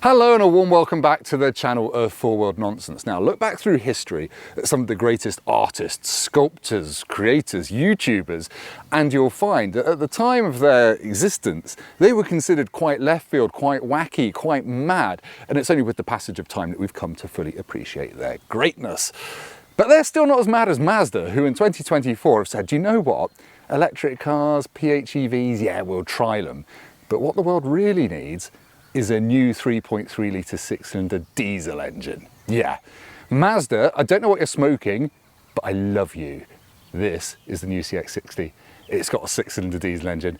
Hello and a warm welcome back to the channel of 4World Nonsense. Now look back through history at some of the greatest artists, sculptors, creators, YouTubers, and you'll find that at the time of their existence they were considered quite left field, quite wacky, quite mad, and it's only with the passage of time that we've come to fully appreciate their greatness. But they're still not as mad as Mazda, who in 2024 have said, do you know what? Electric cars, PHEVs, yeah, we'll try them. But what the world really needs is a new 3.3-litre six-cylinder diesel engine. Yeah, Mazda, I don't know what you're smoking, but I love you. This is the new CX-60. It's got a six-cylinder diesel engine,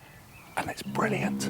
and it's brilliant.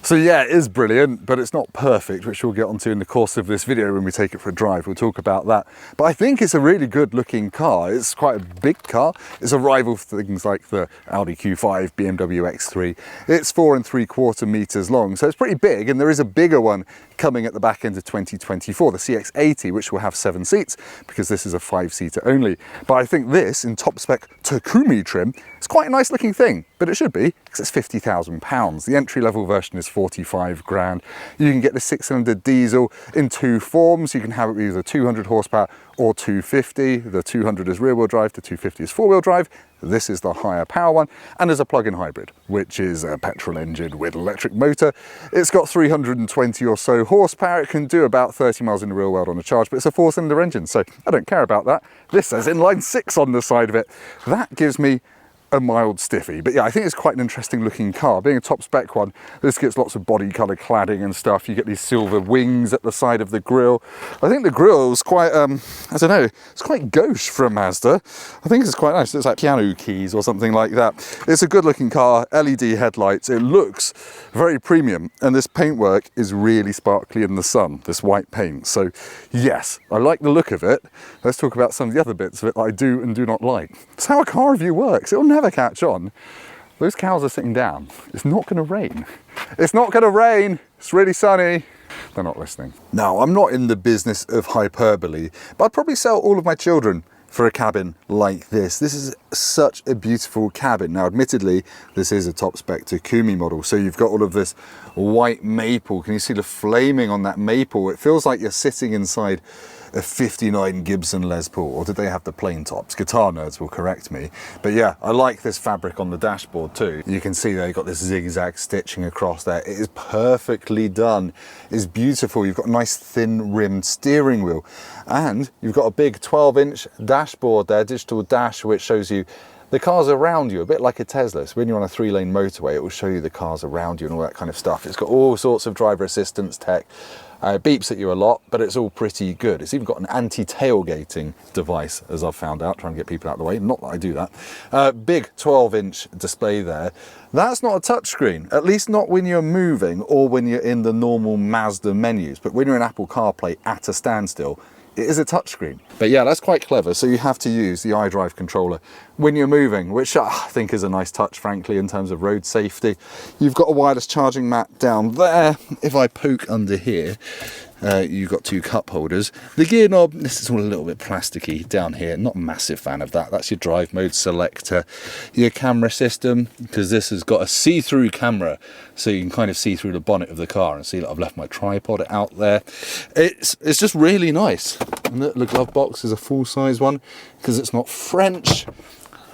So yeah, it is brilliant, but it's not perfect, which we'll get onto in the course of this video when we take it for a drive. We'll talk about that. But I think it's a really good looking car. It's quite a big car. It's a rival for things like the Audi Q5, BMW X3. It's 4 3/4 meters long, so it's pretty big, and there is a bigger one coming at the back end of 2024, the CX-80, which will have 7 seats, because this is a 5-seater only. But I think this, in top spec Takumi trim, it's quite a nice looking thing, but it should be, because it's £50,000. The entry level version is 45 grand. You can get the 6-cylinder diesel in 2 forms. You can have it with either 200 horsepower or 250. The 200 is rear wheel drive, the 250 is 4-wheel drive. This is the higher power one, and there's a plug-in hybrid, which is a petrol engine with electric motor. It's got 320 or so horsepower. It can do about 30 miles in the real world on a charge, but it's a 4-cylinder engine, so I don't care about that. This says inline 6 on the side of it. That gives me a mild stiffy, but yeah, I think it's quite an interesting looking car. Being a top spec one, this gets lots of body colour cladding and stuff. You get these silver wings at the side of the grille. I think the grille is quite, I don't know, it's quite gauche for a Mazda. I think it's quite nice. It's like piano keys or something like that. It's a good looking car, LED headlights. It looks very premium, and this paintwork is really sparkly in the sun, this white paint. So yes, I like the look of it. Let's talk about some of the other bits of it that I do and do not like. It's how a car review works. It'll never catch on. Those cows are sitting down. It's not going to rain. It's not going to rain. It's really sunny. They're not listening. Now, I'm not in the business of hyperbole, but I'd probably sell all of my children for a cabin like this. This is such a beautiful cabin. Now, admittedly, this is a top spec Takumi model, so you've got all of this white maple. Can you see the flaming on that maple? It feels like you're sitting inside a 59 Gibson Les Paul, or did they have the plain tops? Guitar nerds will correct me. But yeah, I like this fabric on the dashboard too. You can see they've got this zigzag stitching across there. It is perfectly done. It's beautiful. You've got a nice thin rimmed steering wheel, and you've got a big 12-inch dashboard there, digital dash, which shows you the cars around you, a bit like a Tesla. So when you're on a 3-lane motorway, it will show you the cars around you and all that kind of stuff. It's got all sorts of driver assistance tech. It beeps at you a lot, but it's all pretty good. It's even got an anti-tailgating device, as I've found out, trying to get people out of the way. Not that I do that. Big 12-inch display there. That's not a touchscreen, at least not when you're moving or when you're in the normal Mazda menus. But when you're in Apple CarPlay at a standstill, it is a touchscreen. But yeah, that's quite clever. So you have to use the iDrive controller when you're moving, which I think is a nice touch, frankly, in terms of road safety. You've got a wireless charging mat down there. If I poke under here, you've got 2 cup holders. The gear knob, this is all a little bit plasticky down here. Not a massive fan of that. That's your drive mode selector. Your camera system, because this has got a see-through camera, so you can kind of see through the bonnet of the car and see that I've left my tripod out there. It's just really nice. And the glove box is a full-size one, because it's not French.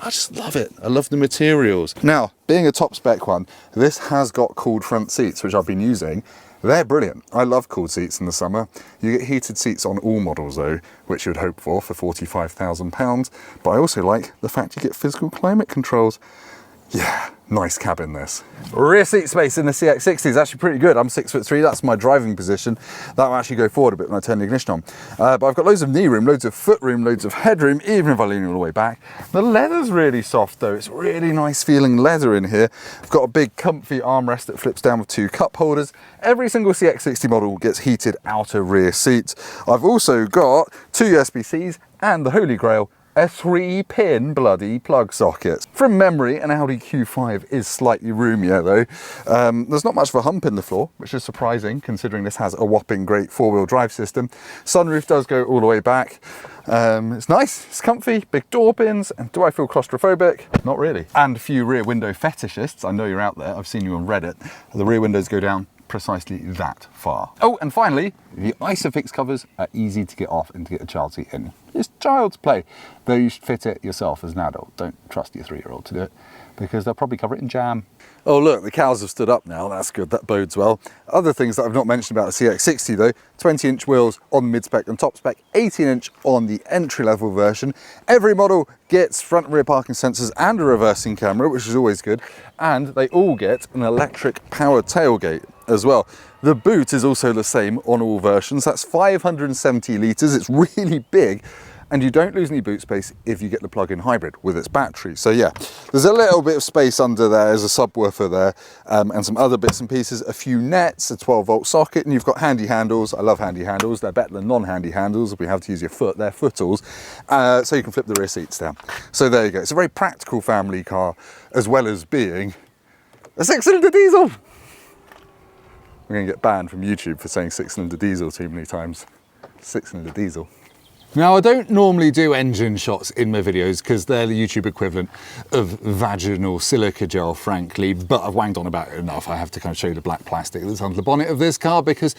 I just love it. I love the materials. Now, being a top spec one, this has got cooled front seats, which I've been using. They're brilliant. I love cooled seats in the summer. You get heated seats on all models though, which you'd hope for £45,000. But I also like the fact you get physical climate controls. Yeah, nice cabin this. Rear seat space in the CX-60 is actually pretty good. I'm 6'3", that's my driving position. That will actually go forward a bit when I turn the ignition on. But I've got loads of knee room, loads of foot room, loads of headroom, even if I lean all the way back. The leather's really soft though. It's really nice feeling leather in here. I've got a big comfy armrest that flips down with 2 cup holders. Every single CX-60 model gets heated outer rear seats. I've also got 2 USB-Cs and the holy grail, a 3-pin bloody plug socket. From memory, an Audi Q5 is slightly roomier though. There's not much of a hump in the floor, which is surprising considering this has a whopping great 4-wheel drive system. Sunroof does go all the way back. It's nice, it's comfy, big door bins, and do I feel claustrophobic? Not really. And a few rear window fetishists, I know you're out there, I've seen you on Reddit. The rear windows go down precisely that far. Oh, and finally, the ISOFIX covers are easy to get off and to get a child seat in. It's child's play, though you should fit it yourself as an adult. Don't trust your 3-year-old to do it, because they'll probably cover it in jam. Oh look, the cows have stood up now, that's good, that bodes well. Other things that I've not mentioned about the CX-60 though, 20-inch wheels on the mid-spec and top spec, 18-inch on the entry-level version. Every model gets front and rear parking sensors and a reversing camera, which is always good, and they all get an electric powered tailgate as well. The boot is also the same on all versions, that's 570 litres, it's really big, and you don't lose any boot space if you get the plug-in hybrid with its battery. So yeah, there's a little bit of space under there, there's a subwoofer there, and some other bits and pieces, a few nets, a 12-volt socket, and you've got handy handles. I love handy handles, they're better than non-handy handles if we have to use your foot, they're footles, so you can flip the rear seats down. So there you go, it's a very practical family car, as well as being a 6-cylinder diesel. We're gonna get banned from YouTube for saying 6-cylinder diesel too many times. 6-cylinder diesel. Now, I don't normally do engine shots in my videos because they're the YouTube equivalent of vaginal silica gel, frankly, but I've wanged on about it enough. I have to kind of show you the black plastic that's under the bonnet of this car because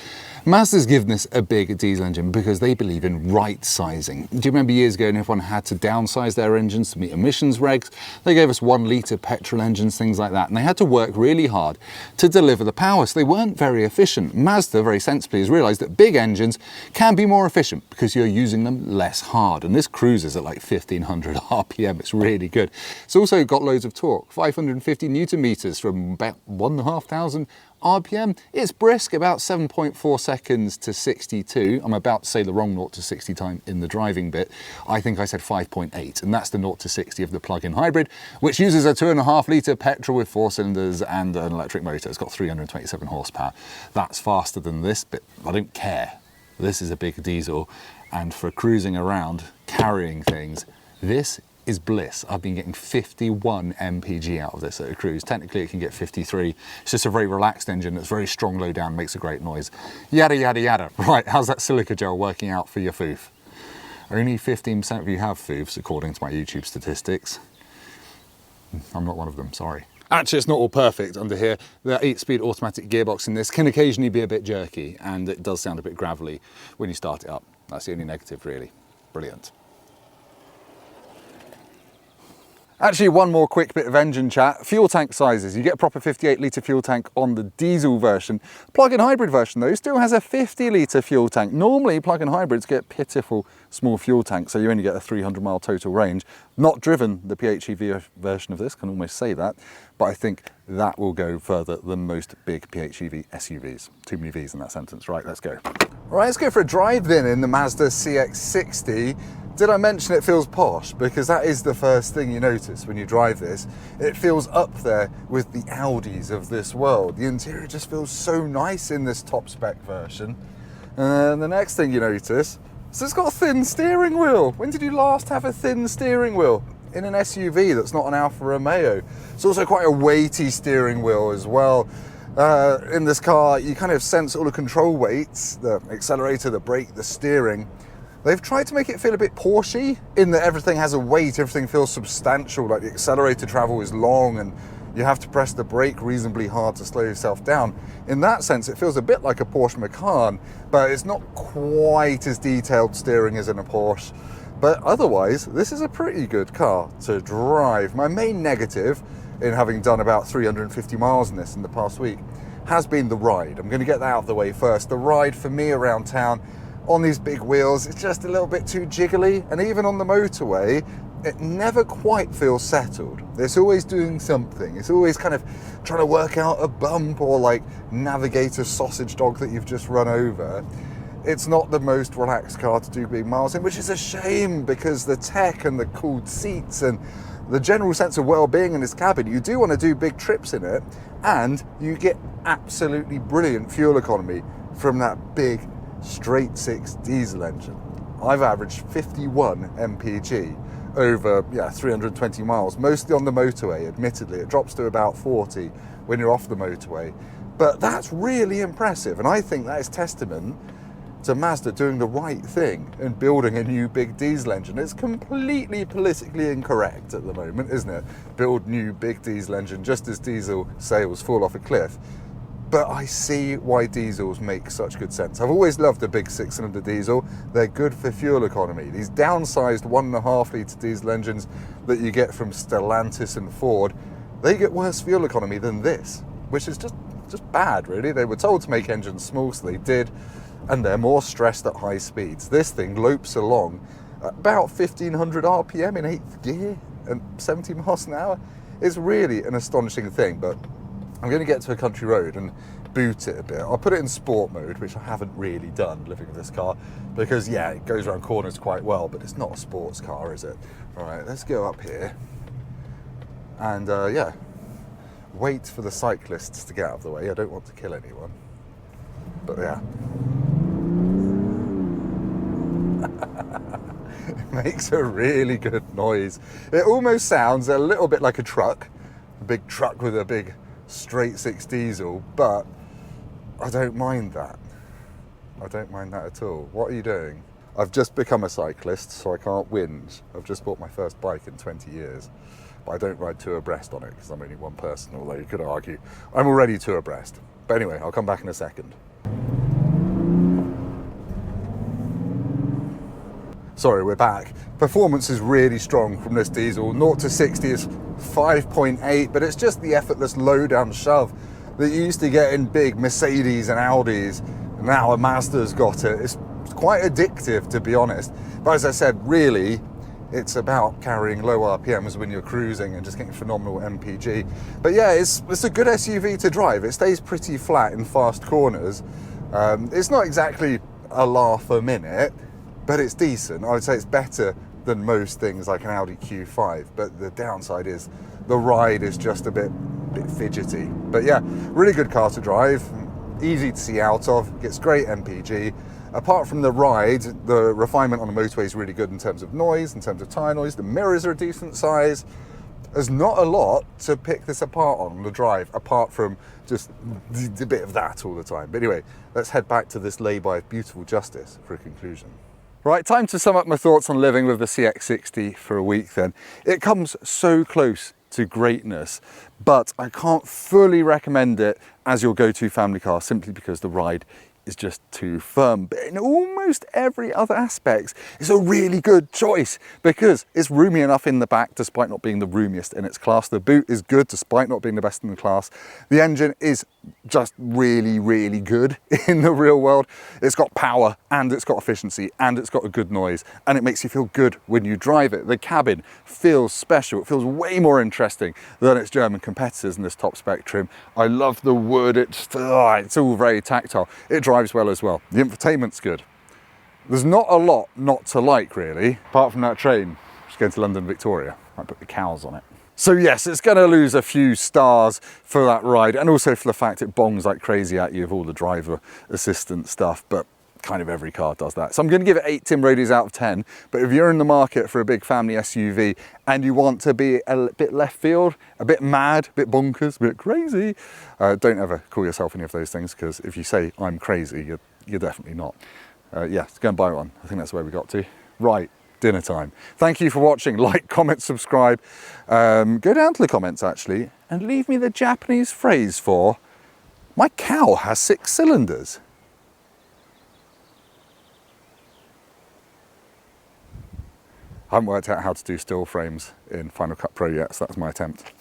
Mazda's given us a big diesel engine because they believe in right sizing. Do you remember years ago when everyone had to downsize their engines to meet emissions regs? They gave us 1-litre petrol engines, things like that, and they had to work really hard to deliver the power, so they weren't very efficient. Mazda, very sensibly, has realised that big engines can be more efficient because you're using them less hard, and this cruises at like 1500 RPM. It's really good. It's also got loads of torque, 550 Newton meters from about 1,500 RPM. It's brisk, about 7.4 seconds to 62. I'm about to say the wrong 0 to 60 time in the driving bit. I think I said 5.8, and that's the 0 to 60 of the plug-in hybrid, which uses a 2.5-litre petrol with 4 cylinders and an electric motor. It's got 327 horsepower. That's faster than this, but I don't care. This is a big diesel, and for cruising around, carrying things, this is bliss. I've been getting 51 mpg out of this at a cruise. Technically it can get 53. It's just a very relaxed engine that's very strong low down, makes a great noise. Yada, yada, yada. Right, how's that silica gel working out for your foof? Only 15% of you have foofs, according to my YouTube statistics. I'm not one of them, sorry. Actually, it's not all perfect under here. The 8-speed automatic gearbox in this can occasionally be a bit jerky, and it does sound a bit gravelly when you start it up. That's the only negative, really. Brilliant. Actually, one more quick bit of engine chat. Fuel tank sizes. You get a proper 58-litre fuel tank on the diesel version. Plug-in hybrid version, though, still has a 50-litre fuel tank. Normally, plug-in hybrids get pitiful small fuel tanks, so you only get a 300-mile total range. Not driven the PHEV version of this, can almost say that, but I think that will go further than most big PHEV SUVs. Too many Vs in that sentence. Right, let's go. All right, let's go for a drive then in the Mazda CX-60. Did I mention it feels posh? Because that is the first thing you notice when you drive this. It feels up there with the Audis of this world. The interior just feels so nice in this top spec version. And the next thing you notice, so it's got a thin steering wheel. When did you last have a thin steering wheel? In an SUV that's not an Alfa Romeo. It's also quite a weighty steering wheel as well. In this car, you kind of sense all the control weights, the accelerator, the brake, the steering. They've tried to make it feel a bit Porsche in that everything has a weight, everything feels substantial, like the accelerator travel is long and you have to press the brake reasonably hard to slow yourself down. In that sense, it feels a bit like a Porsche Macan, but it's not quite as detailed steering as in a Porsche. But otherwise, this is a pretty good car to drive. My main negative in having done about 350 miles in this in the past week has been the ride. I'm going to get that out of the way first. The ride for me around town on these big wheels, it's just a little bit too jiggly, and even on the motorway, it never quite feels settled. It's always doing something. It's always kind of trying to work out a bump or like navigate a sausage dog that you've just run over. It's not the most relaxed car to do big miles in, which is a shame because the tech and the cooled seats and the general sense of well-being in this cabin, you do want to do big trips in it, and you get absolutely brilliant fuel economy from that big straight 6 diesel engine. I've averaged 51 mpg over 320 miles, mostly on the motorway. Admittedly, it drops to about 40 when you're off the motorway, but that's really impressive, and I think that is testament to Mazda doing the right thing and building a new big diesel engine. It's completely politically incorrect at the moment, isn't it? Build new big diesel engine just as diesel sales fall off a cliff. But I see why diesels make such good sense. I've always loved a big 6-cylinder diesel. They're good for fuel economy. These downsized 1.5 litre diesel engines that you get from Stellantis and Ford, they get worse fuel economy than this, which is just bad, really. They were told to make engines small, so they did, and they're more stressed at high speeds. This thing lopes along at about 1500 RPM in 8th gear and 70 miles an hour. It's really an astonishing thing, but I'm going to get to a country road and boot it a bit. I'll put it in sport mode, which I haven't really done living in this car, because yeah, it goes around corners quite well, but it's not a sports car, is it? All right, let's go up here and yeah, wait for the cyclists to get out of the way. I don't want to kill anyone, but yeah. It makes a really good noise. It almost sounds a little bit like a truck, a big truck with a big straight 6 diesel, but I don't mind that. I don't mind that at all. What are you doing? I've just become a cyclist, so I can't whinge. I've just bought my first bike in 20 years, but I don't ride 2 abreast on it because I'm only one person, although you could argue I'm already 2 abreast. But anyway, I'll come back in a second. Sorry, we're back. Performance is really strong from this diesel. 0 to 60 is 5.8, but it's just the effortless low down shove that you used to get in big Mercedes and Audis. Now a Mazda's got it. It's quite addictive, to be honest. But as I said, really, it's about carrying low RPMs when you're cruising and just getting phenomenal MPG. But yeah, it's a good SUV to drive. It stays pretty flat in fast corners. It's not exactly a laugh a minute, but it's decent. I would say it's better than most things like an Audi Q5, but the downside is the ride is just a bit fidgety. But yeah, really good car to drive, easy to see out of, gets great MPG. Apart from the ride, the refinement on the motorway is really good in terms of noise, in terms of tyre noise. The mirrors are a decent size. There's not a lot to pick this apart on the drive, apart from just the bit of that all the time. But anyway, let's head back to this lay-by of beautiful justice for a conclusion. Right, time to sum up my thoughts on living with the CX-60 for a week then. It comes so close to greatness, but I can't fully recommend it as your go-to family car simply because the ride is just too firm. But in almost every other aspect, it's a really good choice because it's roomy enough in the back despite not being the roomiest in its class. The boot is good despite not being the best in the class. The engine is just really, really good in the real world. It's got power and it's got efficiency and it's got a good noise and it makes you feel good when you drive it. The cabin feels special. It feels way more interesting than its German competitors in this top spec trim. I love the wood. It's all very tactile. It drives well as well. The infotainment's good. There's not a lot not to like really, apart from that train just going to London Victoria. Might put the cows on it. So yes, it's going to lose a few stars for that ride and also for the fact it bongs like crazy at you with all the driver assistant stuff, but kind of every car does that. So I'm going to give it 8 Tim Roadies out of 10, but if you're in the market for a big family SUV and you want to be a bit left field, a bit mad, a bit bonkers, a bit crazy, don't ever call yourself any of those things, because if you say I'm crazy, you're definitely not. Yeah, let's go and buy one. I think that's where we got to. Right. Dinner time. Thank you for watching. Like, comment, subscribe. Go down to the comments actually and leave me the Japanese phrase for my cow has 6 cylinders. I haven't worked out how to do still frames in Final Cut Pro yet, so that's my attempt.